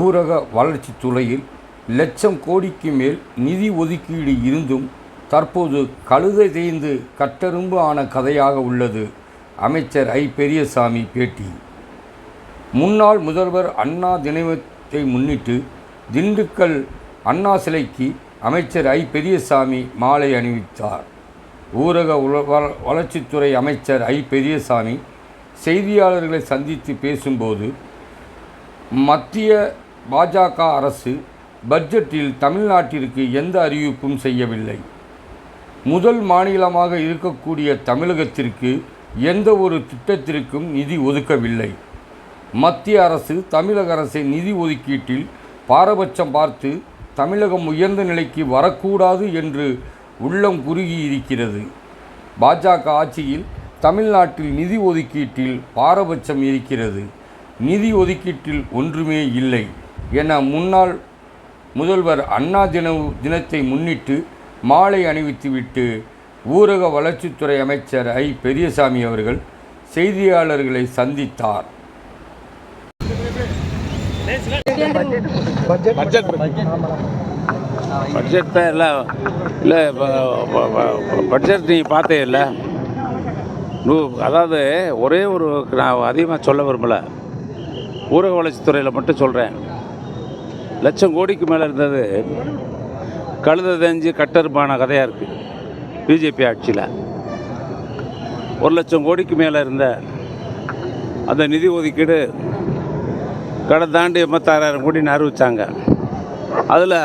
ஊரக வளர்ச்சித் துறையில் லட்சம் கோடிக்கு மேல் நிதி ஒதுக்கீடு இருந்தும் தற்போது கழுதை தேய்ந்து கட்டெறும்பு ஆன கதையாக உள்ளது. அமைச்சர் ஐ. பெரியசாமி பேட்டி. முன்னாள் முதல்வர் அண்ணா தினத்தை முன்னிட்டு திண்டுக்கல் அண்ணா சிலைக்கு அமைச்சர் ஐ. பெரியசாமி மாலை அணிவித்தார். ஊரக வளர்ச்சித்துறை அமைச்சர் ஐ. பெரியசாமி செய்தியாளர்களை சந்தித்து பேசும்போது, மத்திய பாஜக அரசு பட்ஜெட்டில் தமிழ்நாட்டிற்கு எந்த அறிவிப்பும் செய்யவில்லை. முதல் மாநிலமாக இருக்கக்கூடிய தமிழகத்திற்கு எந்த ஒரு திட்டத்திற்கும் நிதி ஒதுக்கவில்லை. மத்திய அரசு தமிழக அரசை நிதி ஒதுக்கீட்டில் பாரபட்சம் பார்த்து தமிழகம் உயர்ந்த நிலைக்கு வரக்கூடாது என்று உள்ளம் குறுகி இருக்கிறது. பாஜக ஆட்சியில் தமிழ்நாட்டில் நிதி ஒதுக்கீட்டில் பாரபட்சம் இருக்கிறது. நிதி ஒதுக்கீட்டில் ஒன்றுமே இல்லை என முன்னாள் முதல்வர் அண்ணா தினத்தை முன்னிட்டு மாலை அணிவித்துவிட்டு ஊரக வளர்ச்சித்துறை அமைச்சர் ஐ. பெரியசாமி அவர்கள் செய்தியாளர்களை சந்தித்தார். பட்ஜெட் இல்லை பட்ஜெட் நீங்கள் பார்த்தே இல்லை. அதாவது ஒரே ஒரு நான் அதிகமாக சொல்ல விரும்பலை, ஊரக வளர்ச்சித்துறையில் மட்டும் சொல்கிறேன். லட்சம் கோடிக்கு மேலே இருந்தது கழுதை தேஞ்சு கட்டெறும்பான கதையாக இருக்குது. பிஜேபி ஆட்சியில் 1,00,000 கோடிக்கு மேலே இருந்த அந்த நிதி ஒதுக்கீடு கடந்த ஆண்டு 86,000 கோடின்னு அறிவித்தாங்க. அதில்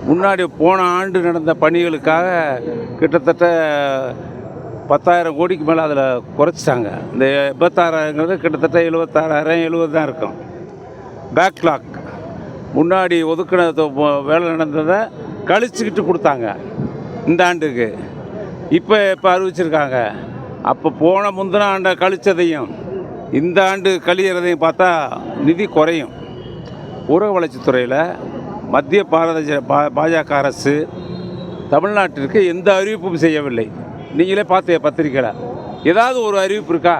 முன்னாடி போன ஆண்டு நடந்த பணிகளுக்காக கிட்டத்தட்ட 10,000 கோடிக்கு மேலே அதில் குறைச்சிட்டாங்க. இந்த 86,000ங்கிறது கிட்டத்தட்ட 76,000 70 தான் இருக்கும். பேக்லாக் முன்னாடி ஒதுக்கின வேலை நடந்ததை கழிச்சுக்கிட்டு கொடுத்தாங்க இந்த ஆண்டுக்கு. இப்போ அறிவிச்சிருக்காங்க. அப்போ போன முந்தின ஆண்டை கழித்ததையும் இந்த ஆண்டு கழிகிறதையும் பார்த்தா நிதி குறையும். ஊரக வளர்ச்சித்துறையில் மத்திய பாஜக அரசு தமிழ்நாட்டிற்கு எந்த அறிவிப்பும் செய்யவில்லை. நீங்களே பார்த்து பத்திரிக்கையில் ஏதாவது ஒரு அறிவிப்பு இருக்கா?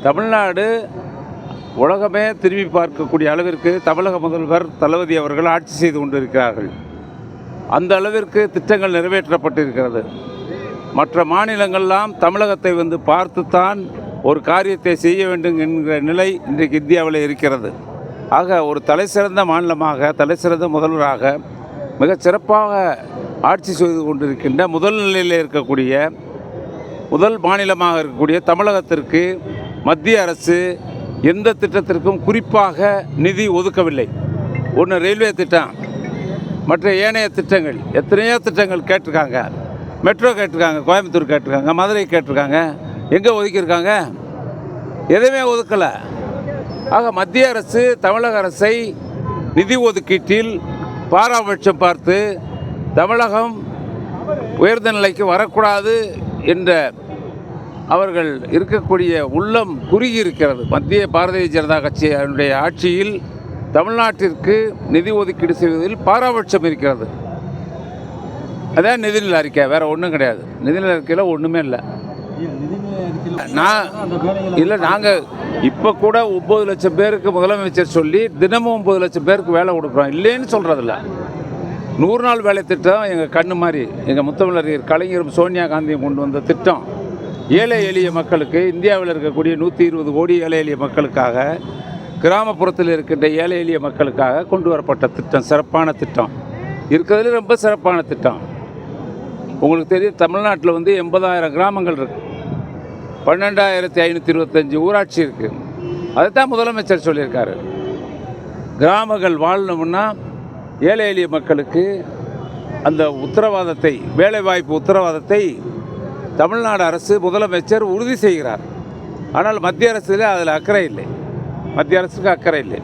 தமிழ்நாடு உலகமே திரும்பி பார்க்கக்கூடிய அளவிற்கு தமிழக முதல்வர் தளபதி அவர்கள் ஆட்சி செய்து கொண்டிருக்கிறார்கள். அந்த அளவிற்கு திட்டங்கள் நிறைவேற்றப்பட்டிருக்கிறது. மற்ற மாநிலங்கள்லாம் தமிழகத்தை வந்து பார்த்துத்தான் ஒரு காரியத்தை செய்ய வேண்டும் என்கிற நிலை இன்றைக்கு இந்தியாவில் இருக்கிறது. ஆக ஒரு தலைசிறந்த மாநிலமாக, தலைசிறந்த முதல்வராக, மிகச் சிறப்பாக ஆட்சி செய்து கொண்டிருக்கின்ற முதல் நிலையில் இருக்கக்கூடிய முதல் மாநிலமாக இருக்கக்கூடிய தமிழகத்திற்கு மத்திய அரசு எந்த திட்டத்திற்கும் குறிப்பாக நிதி ஒதுக்கவில்லை. ஒன்று ரயில்வே திட்டம், மற்ற ஏனைய திட்டங்கள் எத்தனையோ திட்டங்கள் கேட்டிருக்காங்க. மெட்ரோ கேட்டிருக்காங்க, கோயம்புத்தூர் கேட்டிருக்காங்க, மதுரை கேட்டிருக்காங்க. எங்கே ஒதுக்கியிருக்காங்க? எதுவுமே ஒதுக்கலை. ஆக மத்திய அரசு தமிழக அரசை நிதி ஒதுக்கீட்டில் பாரபட்சம் பார்த்து தமிழகம் உயர்ந்த நிலைக்கு வரக்கூடாது என்ற அவர்கள் இருக்கக்கூடிய உள்ளம் குறுகி இருக்கிறது. மத்திய பாரதிய ஜனதா கட்சியினுடைய ஆட்சியில் தமிழ்நாட்டிற்கு நிதி ஒதுக்கீடு செய்வதில் பாரபட்சம் இருக்கிறது. அதான் நிதிநிலை அறிக்கை, வேறு ஒன்றும் கிடையாது. நிதிநிலை அறிக்கையில் ஒன்றுமே இல்லை. நாங்கள் இப்போ கூட 9 லட்சம் பேருக்கு முதலமைச்சர் சொல்லி தினமும் 9 லட்சம் பேருக்கு வேலை கொடுக்குறோம். இல்லைன்னு சொல்கிறதில்ல. 100 நாள் வேலை திட்டம் எங்கள் கண்ணு மாதிரி. எங்கள் முத்தமிழறிஞர் கலைஞரும் சோனியா காந்தியும் கொண்டு வந்த திட்டம் ஏழை எளிய மக்களுக்கு, இந்தியாவில் இருக்கக்கூடிய 120 கோடி ஏழை எளிய மக்களுக்காக, கிராமப்புறத்தில் இருக்கின்ற ஏழை எளிய மக்களுக்காக கொண்டு வரப்பட்ட திட்டம். சிறப்பான திட்டம், இருக்கிறதுல ரொம்ப சிறப்பான திட்டம். உங்களுக்கு தெரியும், தமிழ்நாட்டில் வந்து 80,000 கிராமங்கள் இருக்குது, 12,525 ஊராட்சி இருக்குது. அதைத்தான் முதலமைச்சர் சொல்லியிருக்காரு. கிராமங்கள் வாழணும்னா ஏழை எளிய மக்களுக்கு அந்த உத்தரவாதத்தை, வேலைவாய்ப்பு உத்தரவாதத்தை தமிழ்நாடு அரசு முதலமைச்சர் உறுதி செய்கிறார். ஆனால் மத்திய அரசில் அதில் அக்கறை இல்லை. மத்திய அரசுக்கு அக்கறை இல்லை.